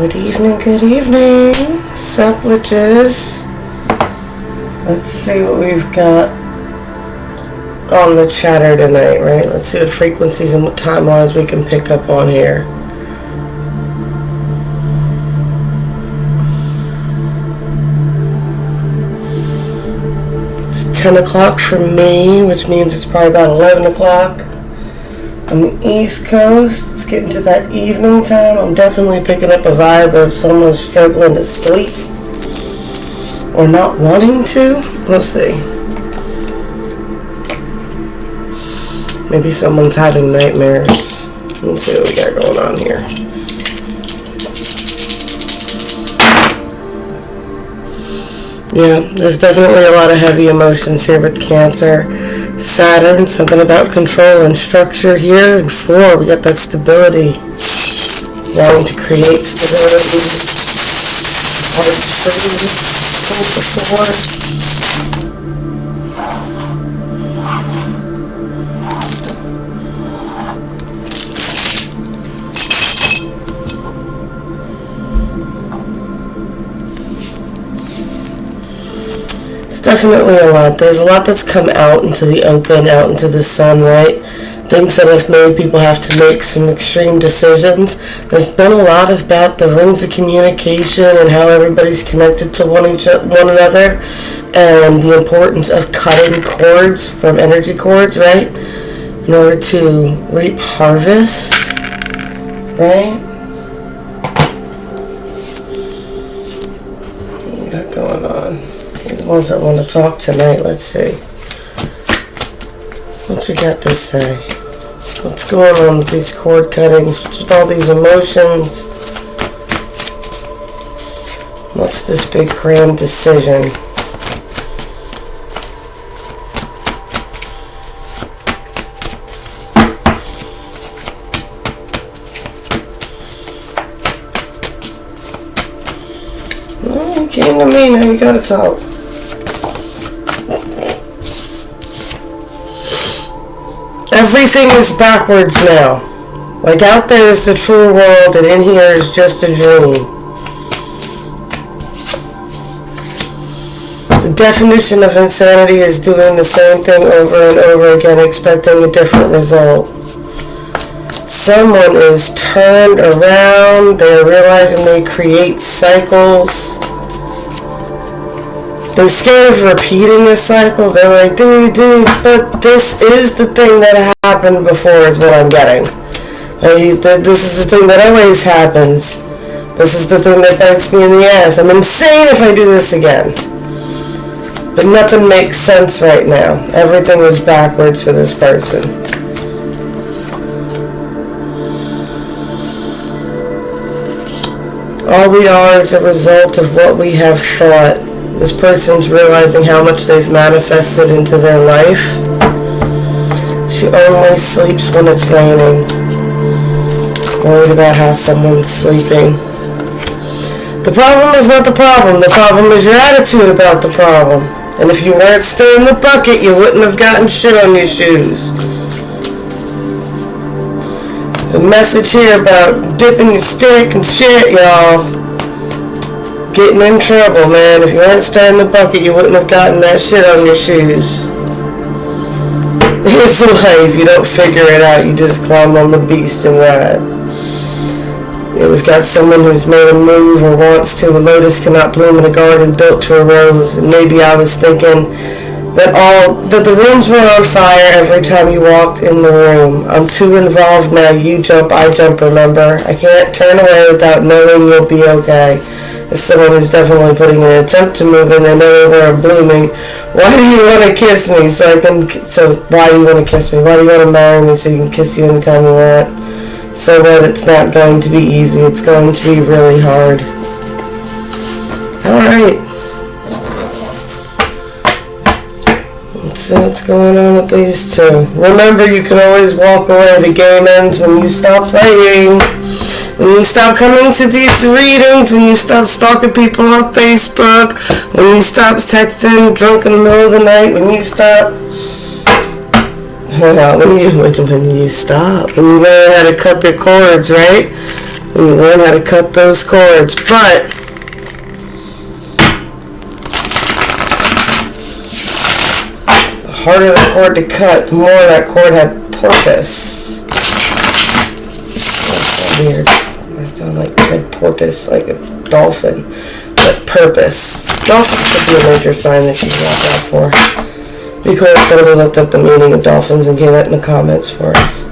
Good evening, good evening. Sup, witches? Let's see what we've got on the chatter tonight, right? Let's see what frequencies and what timelines we can pick up on here. It's 10 o'clock for me, which means it's probably about 11 o'clock on the East Coast. It's getting to that evening time. I'm definitely picking up a vibe of someone struggling to sleep or not wanting to. We'll see. Maybe someone's having nightmares. Let's see what we got going on here. Yeah, there's definitely a lot of heavy emotions here with Cancer. Saturn, something about control and structure here. And 4, we got that stability. Wanting to create stability. Definitely a lot. There's a lot that's come out into the open, out into the sun, right? Things that have made people have to make some extreme decisions. There's been a lot about the rings of communication and how everybody's connected to one another, and the importance of cutting cords from energy cords, right? In order to reap harvest, right? What we got going on? The ones that want to talk tonight, let's see. What you got to say? What's going on with these cord cuttings? What's with all these emotions? What's this big grand decision? Well, you came to me, now you gotta talk. Everything is backwards now. Like out there is the true world and in here is just a dream. The definition of insanity is doing the same thing over and over again, expecting a different result. Someone is turned around, they're realizing they create cycles. They're scared of repeating this cycle. They're like, dude, but this is the thing that happened before is what I'm getting. This is the thing that always happens. This is the thing that bites me in the ass. I'm insane if I do this again. But nothing makes sense right now. Everything is backwards for this person. All we are is a result of what we have thought. This person's realizing how much they've manifested into their life. She only sleeps when it's raining. Worried about how someone's sleeping. The problem is not the problem. The problem is your attitude about the problem. And if you weren't stirring the bucket, you wouldn't have gotten shit on your shoes. There's a message here about dipping your stick and shit, y'all. Getting in trouble, man. If you weren't stirring the bucket, you wouldn't have gotten that shit on your shoes. It's life. You don't figure it out. You just climb on the beast and ride. Yeah, we've got someone who's made a move or wants to. A lotus cannot bloom in a garden built to a rose. And maybe I was thinking that the rooms were on fire every time you walked in the room. I'm too involved now. You jump, I jump, remember? I can't turn away without knowing you'll be okay. As someone who's definitely putting an attempt to move in, they know where I'm blooming. Why do you want to kiss me? So why do you want to kiss me? Why do you want to marry me so you can kiss you anytime you want? So what? It's not going to be easy. It's going to be really hard. Alright. Let's see what's going on with these two. Remember, you can always walk away. The game ends when you stop playing. When you stop coming to these readings, when you stop stalking people on Facebook, when you stop texting drunk in the middle of the night, when you stop when you learn how to cut the cords, right? when you learn how to cut those cords. But the harder the cord to cut, the more that cord had purpose. Weird. That sounds like I said porpoise, like a dolphin. But purpose. Dolphins could be a major sign that you watch out for. Be cool if somebody looked up the meaning of dolphins and gave that in the comments for us.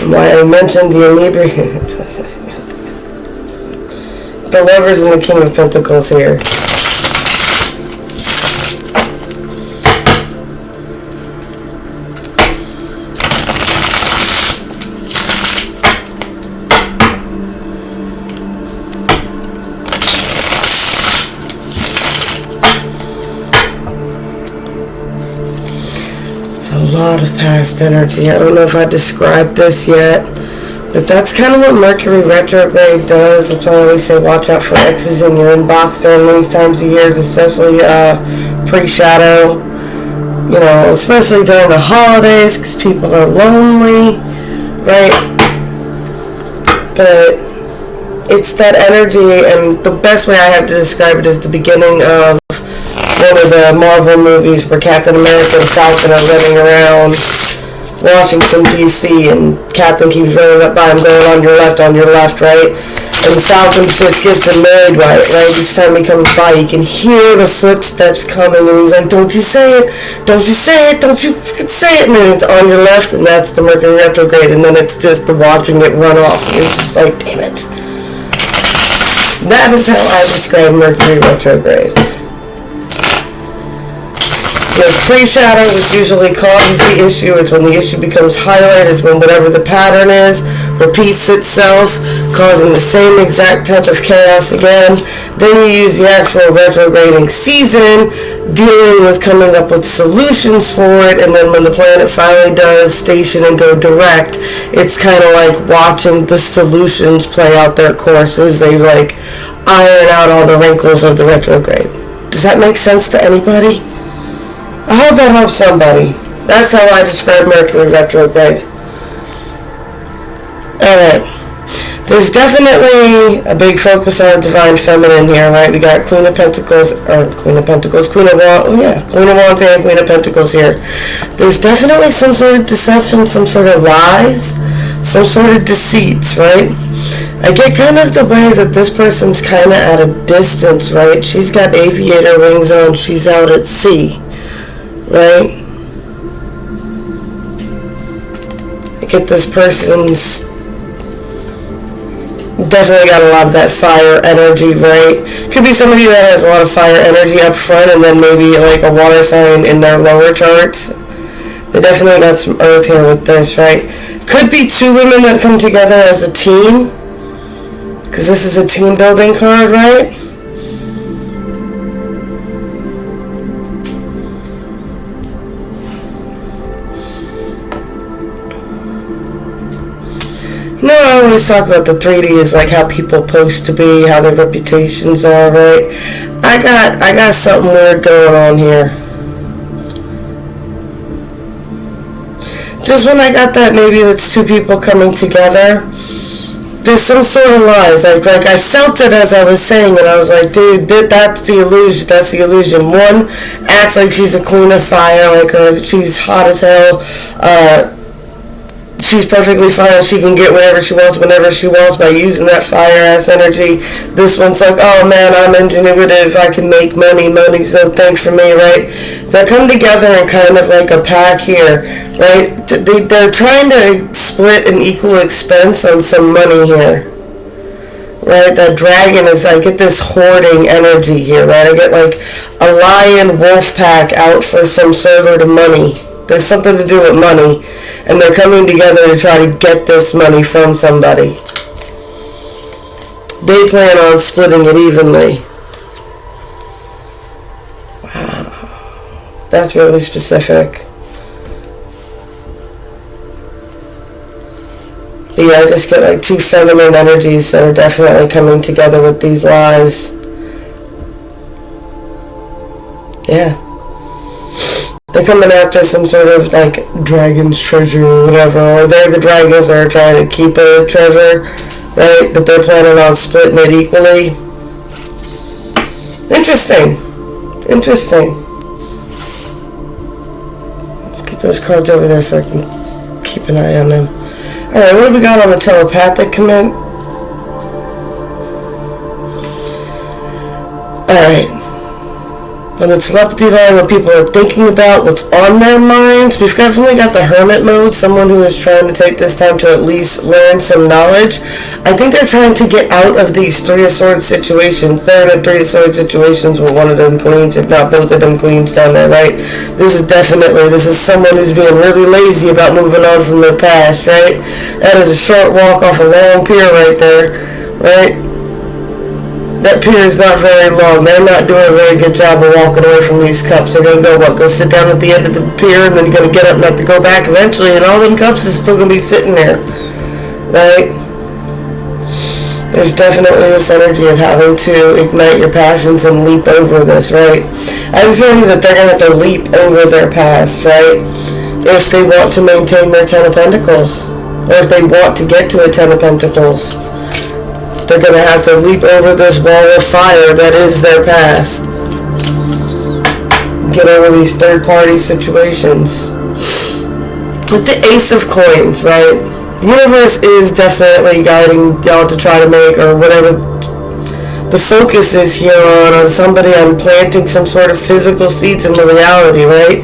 Why I mentioned the inebriated. The Lovers and the King of Pentacles here. It's a lot of past energy. I don't know if I described this yet. But that's kind of what Mercury retrograde does. That's why I always say watch out for X's in your inbox during these times of years, especially pre-shadow. You know, especially during the holidays because people are lonely, right? But it's that energy, and the best way I have to describe it is the beginning of one of the Marvel movies where Captain America and Falcon are running around Washington, D.C., and Captain keeps running up by him, going on your left, right? And Falcon just gets annoyed, right? Each time he comes by, you can hear the footsteps coming, and he's like, don't you say it, don't you say it, don't you freaking say it, and then it's on your left, and that's the Mercury retrograde, and then it's just the watching it run off, and it's just like, damn it. That is how I describe Mercury retrograde. The pre-shadow usually causes the issue. It's when the issue becomes highlighted. It's when whatever the pattern is repeats itself, causing the same exact type of chaos again. Then you use the actual retrograding season, dealing with coming up with solutions for it, and then when the planet finally does station and go direct, it's kind of like watching the solutions play out their courses. They like iron out all the wrinkles of the retrograde. Does that make sense to anybody? I hope that helps somebody. That's how I describe Mercury retrograde. Alright. There's definitely a big focus on Divine Feminine here, right? We got Queen of Pentacles, Queen of Wands and Queen of Pentacles here. There's definitely some sort of deception, some sort of lies, some sort of deceits, right? I get kind of the way that this person's kind of at a distance, right? She's got aviator wings on, she's out at sea. Right? I get this person's definitely got a lot of that fire energy, right? Could be somebody that has a lot of fire energy up front and then maybe like a water sign in their lower charts. They definitely got some earth here with this, right? Could be two women that come together as a team, because this is a team building card, right? No, I always talk about the 3D is like how people post to be, how their reputations are, right? I got something weird going on here. Just when I got that, maybe it's two people coming together. There's some sort of lies. Like I felt it as I was saying it. I was like, dude, that's the illusion. That's the illusion. One acts like she's a queen of fire, like she's hot as hell. She's perfectly fine. She can get whatever she wants whenever she wants by using that fire-ass energy. This one's like, oh man, I'm ingenuitive. I can make money. Money's no thanks for me, right? They come together in kind of like a pack here, right? They're trying to split an equal expense on some money here. Right, that dragon is, I get this hoarding energy here, right? I get like a lion wolf pack out for some sort of money. There's something to do with money. And they're coming together to try to get this money from somebody. They plan on splitting it evenly. Wow. That's really specific. Yeah, I just get like two feminine energies that are definitely coming together with these lies. Yeah. They're coming after some sort of like dragon's treasure or whatever, or they're the dragons that are trying to keep a treasure, right? But they're planning on splitting it equally. Interesting. Let's get those cards over there so I can keep an eye on them. Alright, what do we got on the telepathic command? Alright. On the telepathy line, what people are thinking about, what's on their minds, we've definitely got the hermit mode, someone who is trying to take this time to at least learn some knowledge. I think they're trying to get out of these Three of Swords situations. They're in a Three of Swords situations with one of them queens, if not both of them queens down there, right? This is someone who's being really lazy about moving on from their past, right? That is a short walk off a long pier right there, right? That pier is not very long. They're not doing a very good job of walking away from these cups. They're going to go sit down at the end of the pier, and then you're going to get up and have to go back eventually, and all them cups is still going to be sitting there, right? There's definitely this energy of having to ignite your passions and leap over this, right? I have a feeling that they're going to have to leap over their past, right? If they want to maintain their Ten of Pentacles, or if they want to get to a Ten of Pentacles. They're going to have to leap over this wall of fire that is their past. Get over these third-party situations. With the Ace of Coins, right? The universe is definitely guiding y'all to try to make, or whatever the focus is here on somebody on planting some sort of physical seeds in the reality, right?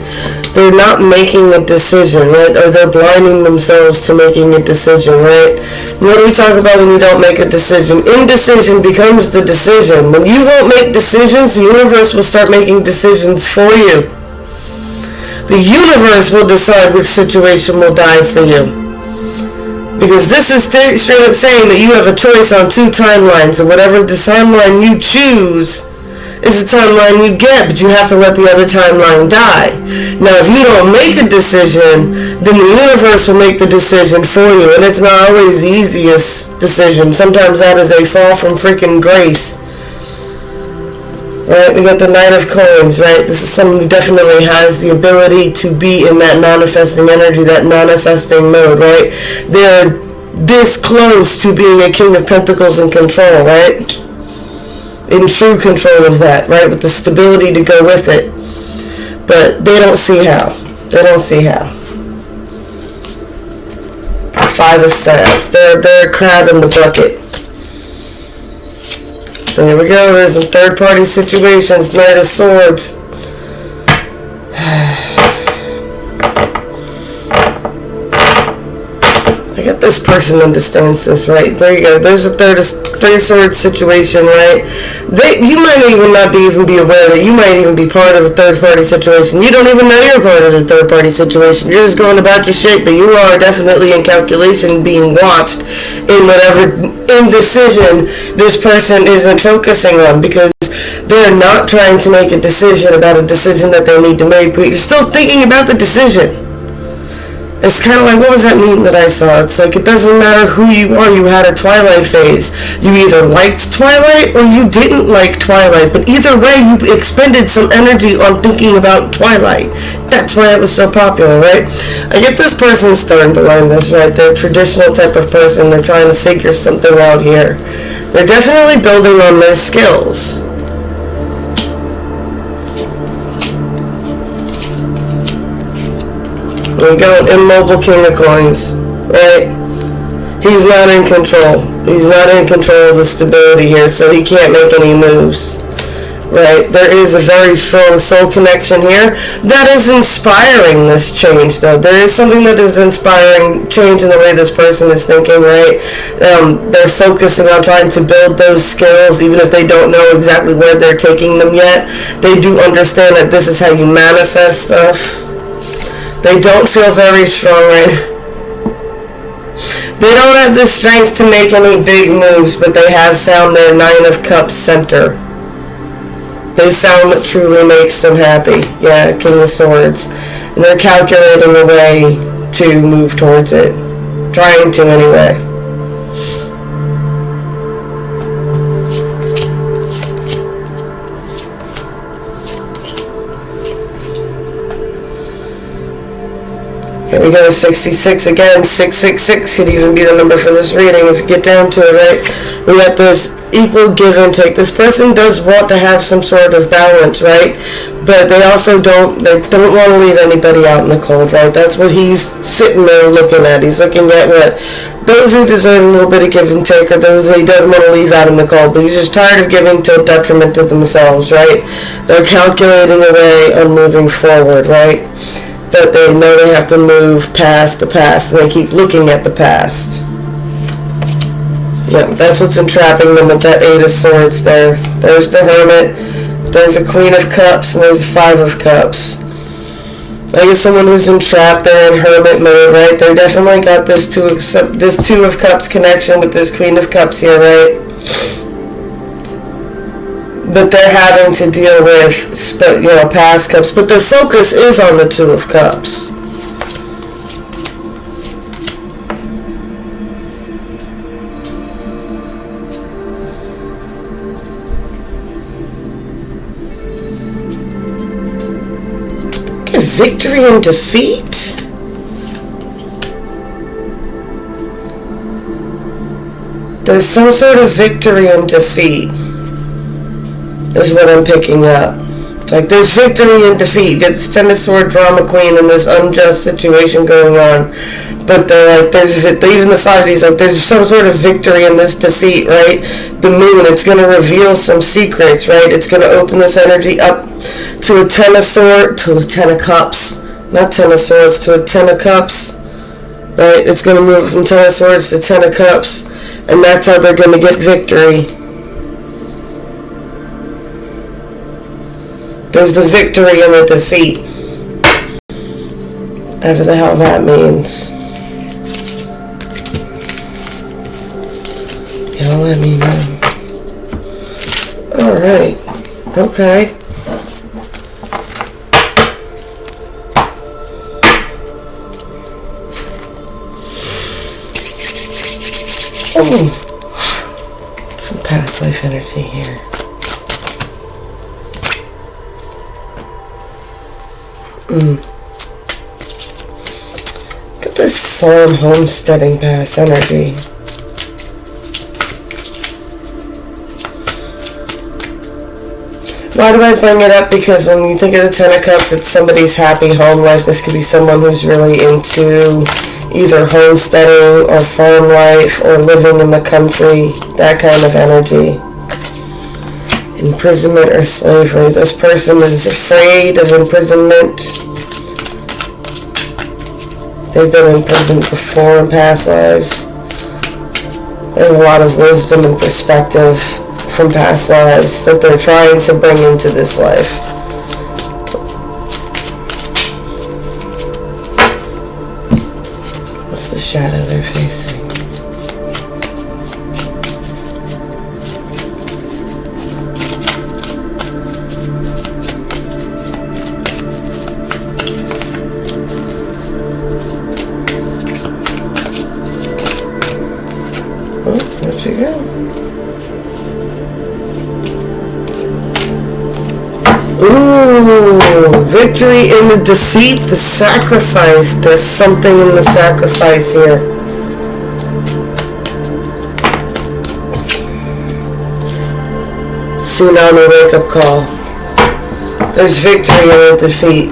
They're not making a decision, right? Or they're blinding themselves to making a decision, right? What do we talk about when you don't make a decision? Indecision becomes the decision. When you won't make decisions, the universe will start making decisions for you. The universe will decide which situation will die for you. Because this is straight up saying that you have a choice on two timelines, and whatever the timeline you choose is the timeline you get, but you have to let the other timeline die. Now, if you don't make a decision, then the universe will make the decision for you, and it's not always the easiest decision. Sometimes that is a fall from freaking grace. Right, we got the Knight of Coins, right? This is someone who definitely has the ability to be in that manifesting energy, that manifesting mode, right? They're this close to being a King of Pentacles in control, right? In true control of that, right? With the stability to go with it. But they don't see how. Five of Staves. They're a crab in the bucket. There we go, there's some third-party situations, Knight of Swords. I get this person understands this, right? There you go, there's a third of swords situation, right? You might even not be aware that you might even be part of a third-party situation. You don't even know you're part of a third-party situation. You're just going about your shit, but you are definitely in calculation being watched in whatever indecision this person isn't focusing on, because they're not trying to make a decision about a decision that they need to make, but you're still thinking about the decision. It's kind of like, what was that meme that I saw? It's like, it doesn't matter who you are, you had a Twilight phase. You either liked Twilight or you didn't like Twilight, but either way, you expended some energy on thinking about Twilight. That's why it was so popular, right? I get this person starting to learn this, right? They're a traditional type of person. They're trying to figure something out here. They're definitely building on their skills. We got immobile King of Coins, right? He's not in control. He's not in control of the stability here, so he can't make any moves, right? There is a very strong soul connection here that is inspiring this change, though. There is something that is inspiring change in the way this person is thinking, right? They're focusing on trying to build those skills, even if they don't know exactly where they're taking them yet. They do understand that this is how you manifest stuff. They don't feel very strong, right? They don't have the strength to make any big moves, but they have found their Nine of Cups center. They found what truly makes them happy. Yeah, King of Swords. And they're calculating a way to move towards it. Trying to anyway. Here we go, 66 again. 666 could even be the number for this reading if you get down to it, right? We got this equal give and take. This person does want to have some sort of balance, right? But they also don't want to leave anybody out in the cold, right? That's what he's sitting there looking at. He's looking at what those who deserve a little bit of give and take are those that he doesn't want to leave out in the cold, but he's just tired of giving to a detriment to themselves, right? They're calculating away on moving forward, right? But they know they have to move past the past, and they keep looking at the past. Yeah, that's what's entrapping them with that 8 of Swords there. There's the Hermit, there's a Queen of Cups, and there's the 5 of Cups. I guess someone who's entrapped, they're in Hermit mode, right? They're definitely got this two of Cups connection with this Queen of Cups here, right? But they're having to deal with, past cups. But their focus is on the 2 of Cups. Okay, victory and defeat? There's some sort of victory and defeat. Is what I'm picking up. Like, there's victory and defeat. You get this 10 of Swords drama queen and this unjust situation going on. But they're like, even the 5D's like, there's some sort of victory in this defeat, right? The moon, it's going to reveal some secrets, right? It's going to open this energy up to a 10 of Swords, to a 10 of Cups. Not 10 of Swords, to a 10 of Cups. Right? It's going to move from 10 of Swords to 10 of Cups. And that's how they're going to get victory. There's the victory and the defeat. Whatever the hell that means. Y'all let me know. Alright. Okay. Oh. Some past life energy here. Get this farm homesteading past energy. Why do I bring it up? Because when you think of the 10 of Cups, it's somebody's happy home life. This could be someone who's really into either homesteading or farm life or living in the country. That kind of energy. Imprisonment or slavery. This person is afraid of imprisonment. They've been imprisoned before in past lives. They have a lot of wisdom and perspective from past lives that they're trying to bring into this life. What's the shadow they're facing? Where'd you go? Ooh, victory in the defeat, the sacrifice. There's something in the sacrifice here. Tsunami Wake-Up Call. There's victory in the defeat.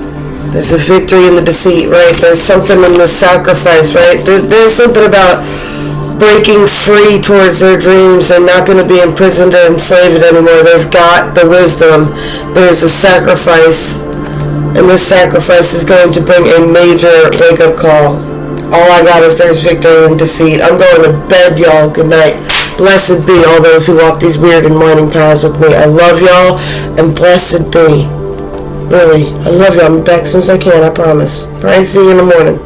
There's a victory in the defeat, right? There's something in the sacrifice, right? There's something about breaking free towards their dreams. They're not going to be imprisoned or enslaved anymore. They've got the wisdom. There's a sacrifice, and this sacrifice is going to bring a major wake-up call. All I got is there's victory and defeat. I'm going to bed, y'all. Good night. Blessed be all those who walk these weird and winding paths with me. I love y'all, and blessed be. Really, I love y'all. I'm back as soon as I can, I promise. Probably see you in the morning.